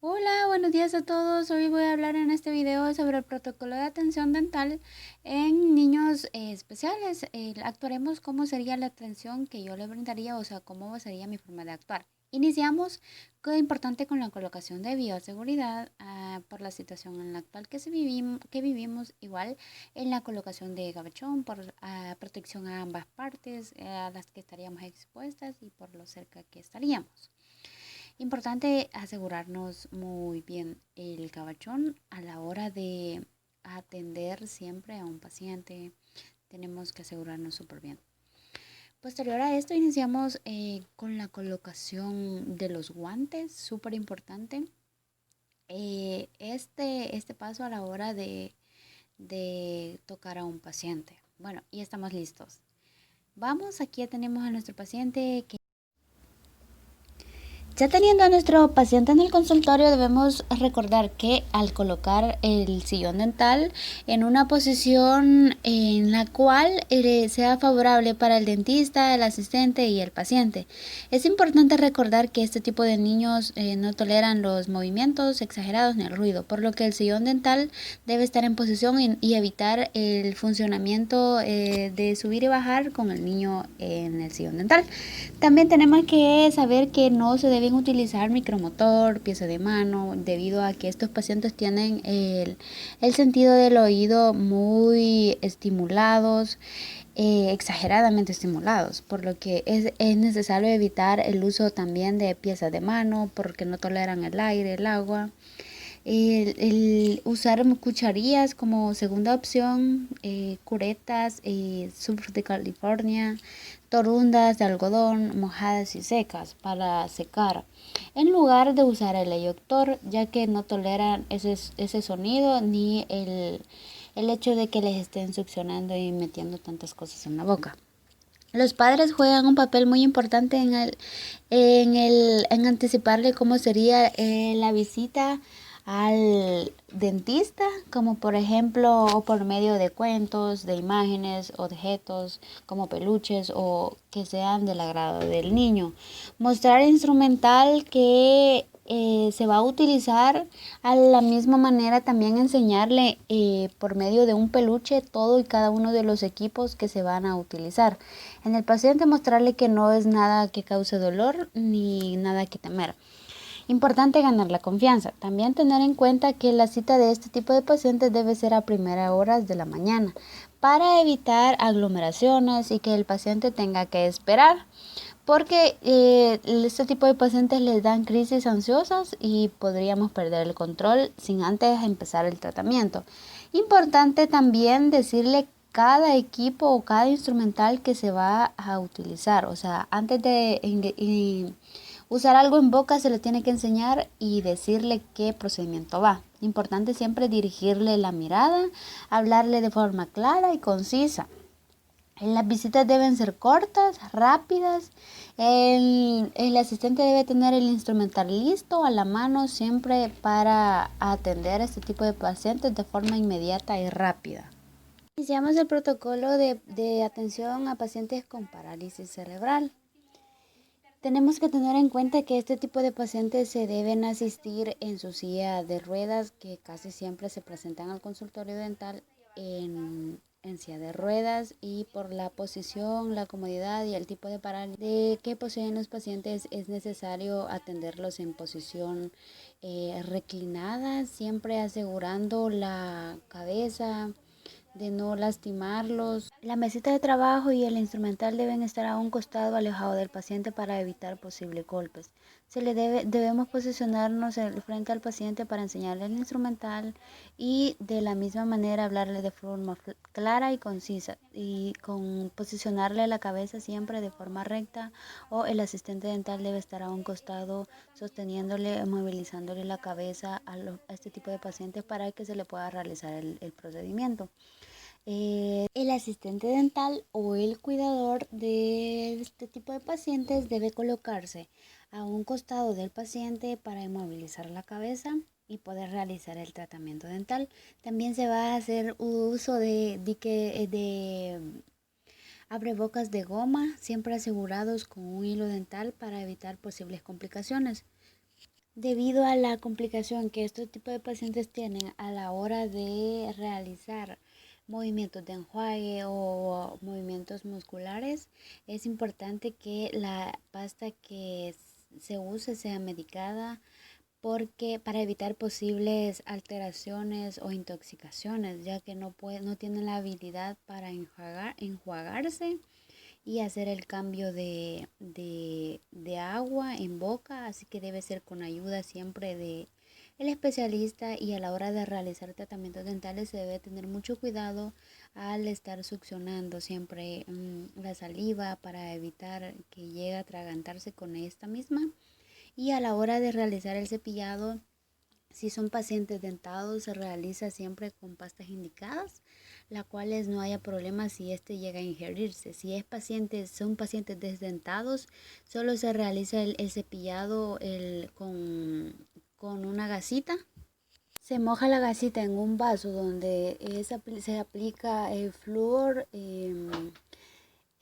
Hola, buenos días a todos. Hoy voy a hablar en este video sobre el protocolo de atención dental en niños especiales. Actuaremos cómo sería la atención que yo le brindaría, o sea, cómo sería mi forma de actuar. Iniciamos, que importante, con la colocación de bioseguridad por la situación en la actual que vivimos, igual en la colocación de gabachón por protección a ambas partes a las que estaríamos expuestas y por lo cerca que estaríamos. Importante asegurarnos muy bien el cabachón a la hora de atender siempre a un paciente. Tenemos que asegurarnos súper bien. Posterior a esto iniciamos con la colocación de los guantes, súper importante. Este paso a la hora de tocar a un paciente. Bueno, y estamos listos. Vamos, aquí ya tenemos a nuestro paciente que... Ya teniendo a nuestro paciente en el consultorio, debemos recordar que al colocar el sillón dental en una posición en la cual sea favorable para el dentista, el asistente y el paciente. Es importante recordar que este tipo de niños no toleran los movimientos exagerados ni el ruido, por lo que el sillón dental debe estar en posición y evitar el funcionamiento de subir y bajar con el niño en el sillón dental. También tenemos que saber que no se deben utilizar micromotor, pieza de mano, debido a que estos pacientes tienen el sentido del oído muy estimulados, exageradamente estimulados, por lo que es necesario evitar el uso también de piezas de mano porque no toleran el aire, el agua. El usar cucharillas como segunda opción, curetas, surf de California, torundas de algodón mojadas y secas para secar, en lugar de usar el eyector, ya que no toleran ese sonido ni el hecho de que les estén succionando y metiendo tantas cosas en la boca. Los padres juegan un papel muy importante en anticiparle cómo sería la visita al dentista, como por ejemplo, o por medio de cuentos, de imágenes, objetos como peluches o que sean del agrado del niño. Mostrar instrumental que se va a utilizar, a la misma manera también enseñarle por medio de un peluche todo y cada uno de los equipos que se van a utilizar. En el paciente mostrarle que no es nada que cause dolor ni nada que temer. Importante ganar la confianza. También tener en cuenta que la cita de este tipo de pacientes debe ser a primeras horas de la mañana para evitar aglomeraciones y que el paciente tenga que esperar. Porque este tipo de pacientes les dan crisis ansiosas y podríamos perder el control sin antes empezar el tratamiento. Importante también decirle cada equipo o cada instrumental que se va a utilizar. O sea, antes de usar algo en boca se le tiene que enseñar y decirle qué procedimiento va. Importante siempre dirigirle la mirada, hablarle de forma clara y concisa. Las visitas deben ser cortas, rápidas. El asistente debe tener el instrumental listo a la mano siempre para atender a este tipo de pacientes de forma inmediata y rápida. Iniciamos el protocolo de atención a pacientes con parálisis cerebral. Tenemos que tener en cuenta que este tipo de pacientes se deben asistir en su silla de ruedas, que casi siempre se presentan al consultorio dental en silla de ruedas, y por la posición, la comodidad y el tipo de parálisis de que poseen los pacientes es necesario atenderlos en posición reclinada, siempre asegurando la cabeza de no lastimarlos. La mesita de trabajo y el instrumental deben estar a un costado alejado del paciente para evitar posibles golpes. Debemos posicionarnos frente al paciente para enseñarle el instrumental y de la misma manera hablarle de forma clara y concisa, y con posicionarle la cabeza siempre de forma recta, o el asistente dental debe estar a un costado sosteniéndole, movilizándole la cabeza a este tipo de pacientes para que se le pueda realizar el procedimiento. El asistente dental o el cuidador de este tipo de pacientes debe colocarse a un costado del paciente para inmovilizar la cabeza y poder realizar el tratamiento dental. También se va a hacer uso de abrebocas de goma, siempre asegurados con un hilo dental para evitar posibles complicaciones. Debido a la complicación que este tipo de pacientes tienen a la hora de realizar movimientos de enjuague o movimientos musculares, es importante que la pasta que se use sea medicada porque para evitar posibles alteraciones o intoxicaciones, ya que no tienen la habilidad para enjuagarse y hacer el cambio de agua en boca, así que debe ser con ayuda siempre de el especialista, y a la hora de realizar tratamientos dentales se debe tener mucho cuidado al estar succionando siempre la saliva para evitar que llegue a atragantarse con esta misma, y a la hora de realizar el cepillado, si son pacientes dentados, se realiza siempre con pastas indicadas, la cuales no haya problema si este llega a ingerirse. Si son pacientes desdentados, solo se realiza el cepillado con una gasita. Se moja la gasita en un vaso donde se aplica el flúor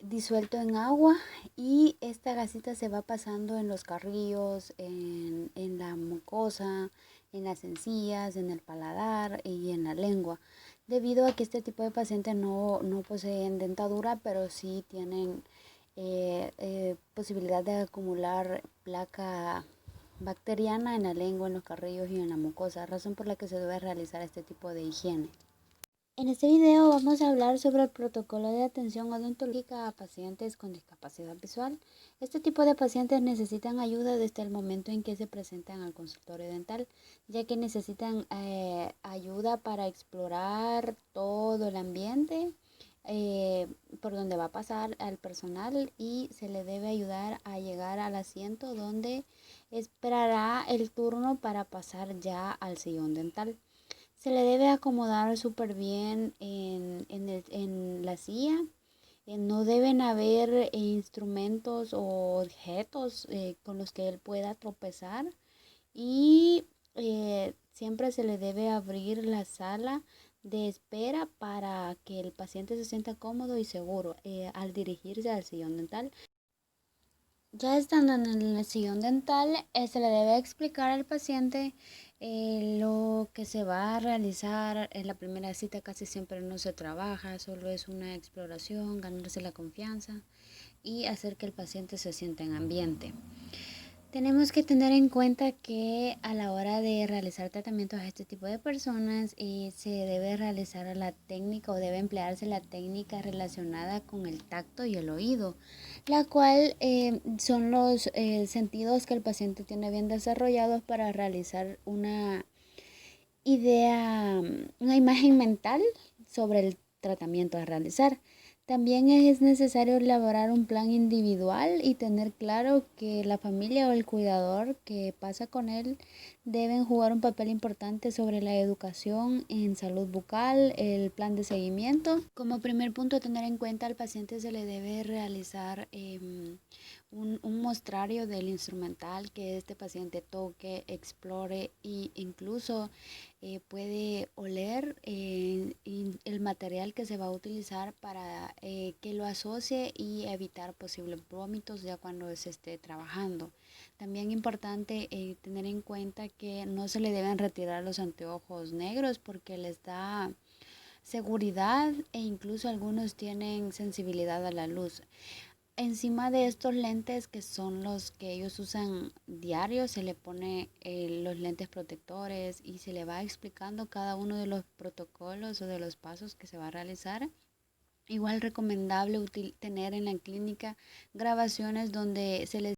disuelto en agua, y esta gasita se va pasando en los carrillos, en la mucosa, en las encías, en el paladar y en la lengua. Debido a que este tipo de pacientes no poseen dentadura, pero sí tienen posibilidad de acumular placa bacteriana en la lengua, en los carrillos y en la mucosa, razón por la que se debe realizar este tipo de higiene. En este video vamos a hablar sobre el protocolo de atención odontológica a pacientes con discapacidad visual. Este tipo de pacientes necesitan ayuda desde el momento en que se presentan al consultorio dental, ya que necesitan ayuda para explorar todo el ambiente por donde va a pasar al personal, y se le debe ayudar a llegar al asiento donde esperará el turno para pasar ya al sillón dental. Se le debe acomodar súper bien en la silla. No deben haber instrumentos o objetos con los que él pueda tropezar, y siempre se le debe abrir la sala de espera para que el paciente se sienta cómodo y seguro al dirigirse al sillón dental. Ya estando en el sillón dental, se le debe explicar al paciente lo que se va a realizar. En la primera cita casi siempre no se trabaja, solo es una exploración, ganarse la confianza y hacer que el paciente se sienta en ambiente. Tenemos que tener en cuenta que a la hora de realizar tratamientos a este tipo de personas se debe realizar la técnica, o debe emplearse la técnica relacionada con el tacto y el oído, la cual son los sentidos que el paciente tiene bien desarrollados para realizar una imagen mental sobre el tratamiento a realizar. También es necesario elaborar un plan individual y tener claro que la familia o el cuidador que pasa con él deben jugar un papel importante sobre la educación en salud bucal, el plan de seguimiento. Como primer punto a tener en cuenta, al paciente se le debe realizar un muestrario del instrumental que este paciente toque, explore, e incluso puede oler el material que se va a utilizar para que lo asocie y evitar posibles vómitos ya cuando se esté trabajando. También importante tener en cuenta que no se le deben retirar los anteojos negros porque les da seguridad, e incluso algunos tienen sensibilidad a la luz. Encima de estos lentes, que son los que ellos usan diario, se le pone los lentes protectores y se le va explicando cada uno de los protocolos o de los pasos que se va a realizar. Igual recomendable tener en la clínica grabaciones donde se les